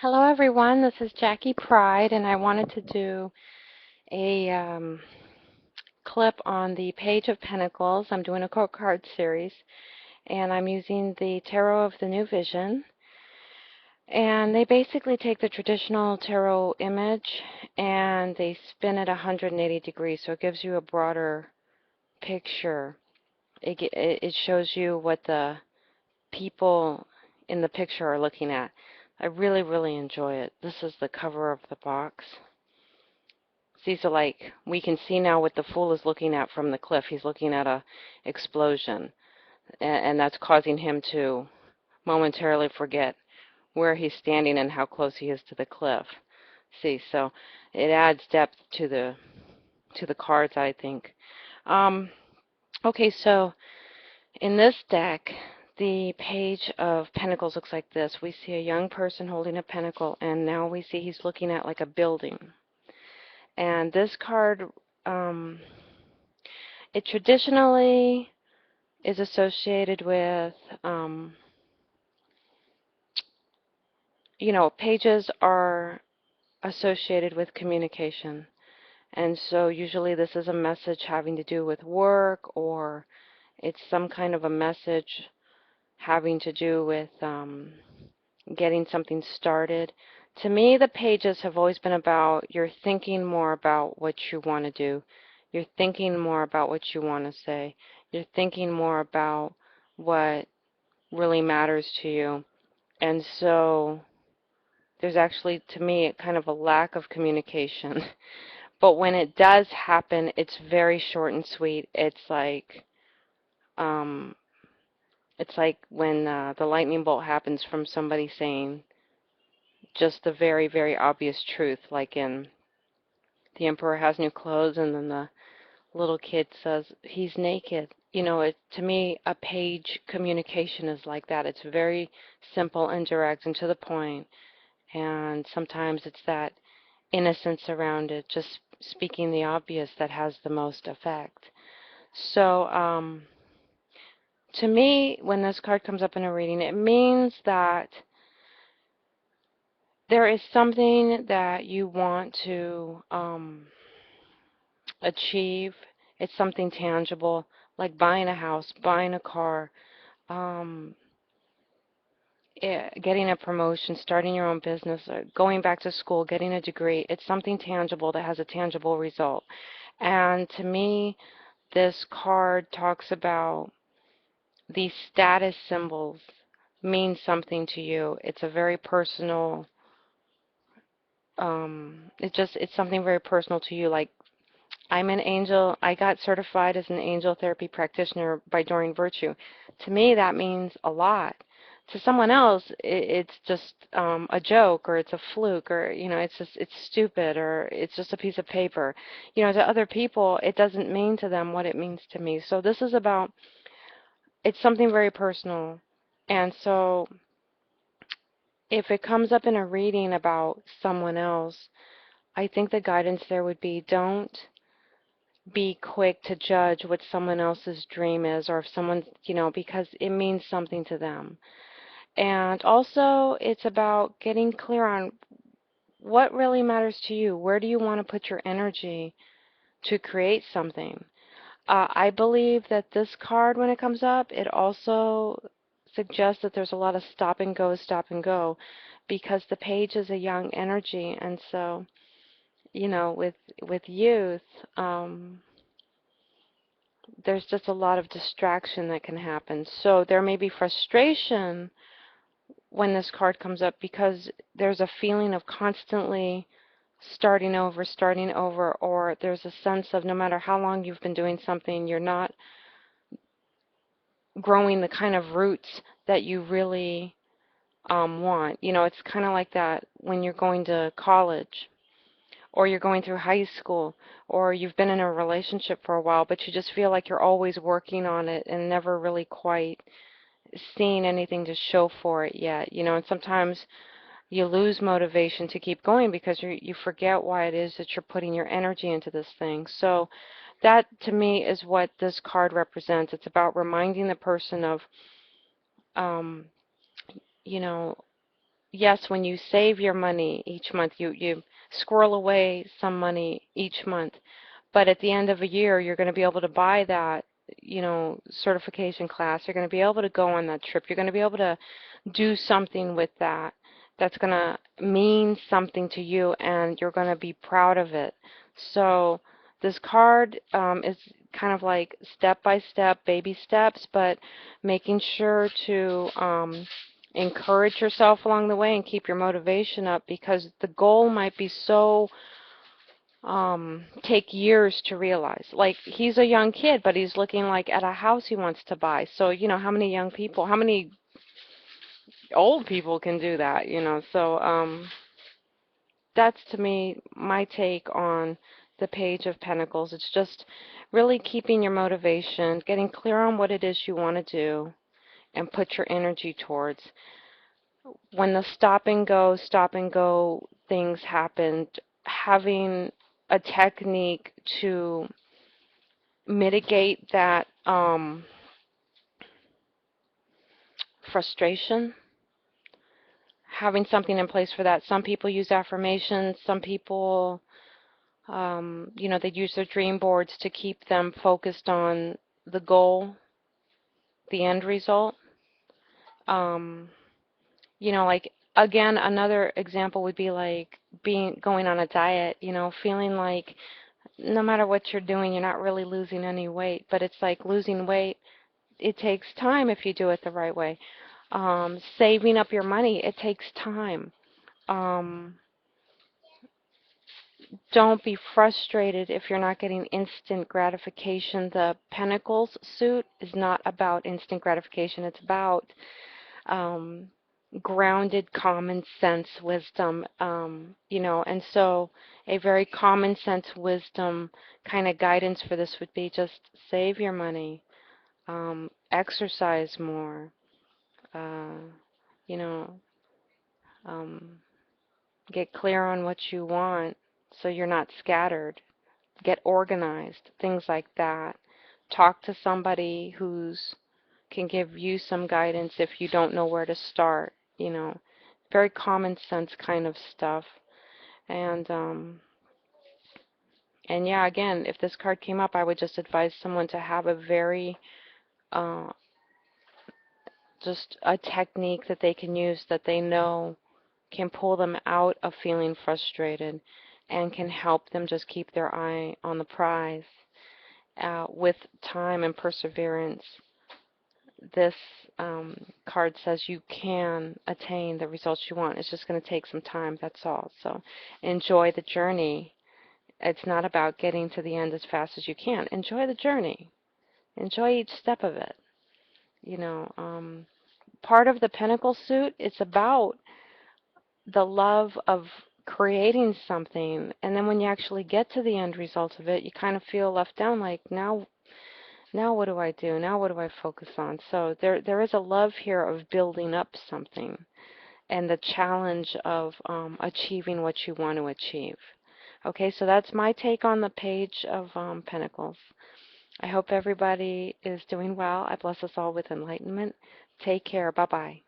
Hello everyone, this is Jackie Pride and I wanted to do a clip on the Page of Pentacles. I'm doing a quote card series and I'm using the Tarot of the New Vision. And they basically take the traditional tarot image and they spin it 180 degrees, so it gives you a broader picture. It shows you what the people in the picture are looking at. I really, really enjoy it. This is the cover of the box. See, so like we can see now what the fool is looking at from the cliff. He's looking at a explosion, and that's causing him to momentarily forget where he's standing and how close he is to the cliff. See, so it adds depth to the cards, I think. Okay, so in this deck, the Page of Pentacles looks like this. We see a young person holding a pentacle, and now we see he's looking at like a building. And this card, it traditionally is associated with, pages are associated with communication. And so usually this is a message having to do with work, or it's some kind of a message having to do with getting something started. To me, the pages have always been about you're thinking more about what you want to do. You're thinking more about what you want to say. You're thinking more about what really matters to you. And so there's actually, to me, kind of a lack of communication. But when it does happen, it's very short and sweet. Um, it's like when the lightning bolt happens from somebody saying just the very, very obvious truth, like in The Emperor Has New Clothes, and then the little kid says he's naked. To me, a page communication is like that. It's very simple and direct and to the point, and sometimes it's that innocence around it, just speaking the obvious, that has the most effect. So, to me, when this card comes up in a reading, it means that there is something that you want to achieve. It's something tangible, like buying a house, buying a car, um, getting a promotion, starting your own business, going back to school, getting a degree. It's something tangible that has a tangible result. And to me, this card talks about these status symbols mean something to you. It's a very personal, it's something very personal to you. Like, I'm an angel. I got certified as an angel therapy practitioner by Doreen Virtue. To me, that means a lot. To someone else, it's just a joke, or it's a fluke, or it's stupid, or it's just a piece of paper. To other people, it doesn't mean to them what it means to me. So this is about, it's something very personal. And so if it comes up in a reading about someone else, I think the guidance there would be, don't be quick to judge what someone else's dream is, or if someone's, because it means something to them. And also, it's about getting clear on what really matters to you. Where do you want to put your energy to create something? I believe that this card, when it comes up, it also suggests that there's a lot of stop and go, because the page is a young energy, and so, with youth, there's just a lot of distraction that can happen. So there may be frustration when this card comes up, because there's a feeling of constantly starting over, or there's a sense of no matter how long you've been doing something, you're not growing the kind of roots that you really want. It's kind of like that when you're going to college, or you're going through high school, or you've been in a relationship for a while, but you just feel like you're always working on it and never really quite seeing anything to show for it yet. And sometimes you lose motivation to keep going because you forget why it is that you're putting your energy into this thing. So that, to me, is what this card represents. It's about reminding the person of, um, you know, yes, when you save your money each month, you squirrel away some money each month, but at the end of a year, you're going to be able to buy that, certification class. You're going to be able to go on that trip. You're going to be able to do something with that that's going to mean something to you, and you're going to be proud of it. So this card is kind of like step by step, baby steps, but making sure to encourage yourself along the way and keep your motivation up, because the goal might be so take years to realize. Like, he's a young kid, but he's looking like at a house he wants to buy. So, how many young people, how many old people can do that? So, that's to me my take on the Page of Pentacles. It's just really keeping your motivation, getting clear on what it is you want to do, and put your energy towards. When the stop and go things happened, having a technique to mitigate that frustration, having something in place for that. Some people use affirmations. Some people, they use their dream boards to keep them focused on the goal, the end result. Um, like, again, another example would be like going on a diet, feeling like no matter what you're doing, you're not really losing any weight. But it's like losing weight, it takes time if you do it the right way. Saving up your money, it takes time. Um, don't be frustrated if you're not getting instant gratification. The Pentacles suit is not about instant gratification. It's about um, grounded common sense wisdom, and so a very common sense wisdom kind of guidance for this would be just save your money, exercise more, uh, you know, um, get clear on what you want so you're not scattered, get organized, things like that. Talk to somebody who's can give you some guidance if you don't know where to start. Very common sense kind of stuff. And yeah, again, if this card came up, I would just advise someone to have a very uh, just a technique that they can use that they know can pull them out of feeling frustrated and can help them just keep their eye on the prize. With time and perseverance, this card says you can attain the results you want. It's just going to take some time, that's all. So enjoy the journey. It's not about getting to the end as fast as you can. Enjoy the journey. Enjoy each step of it. You know, part of the Pentacle suit, it's about the love of creating something, and then when you actually get to the end result of it, you kind of feel left down, like, now what do I do? Now what do I focus on? So there is a love here of building up something, and the challenge of achieving what you want to achieve. Okay, so that's my take on the Page of Pentacles. I hope everybody is doing well. I bless us all with enlightenment. Take care. Bye-bye.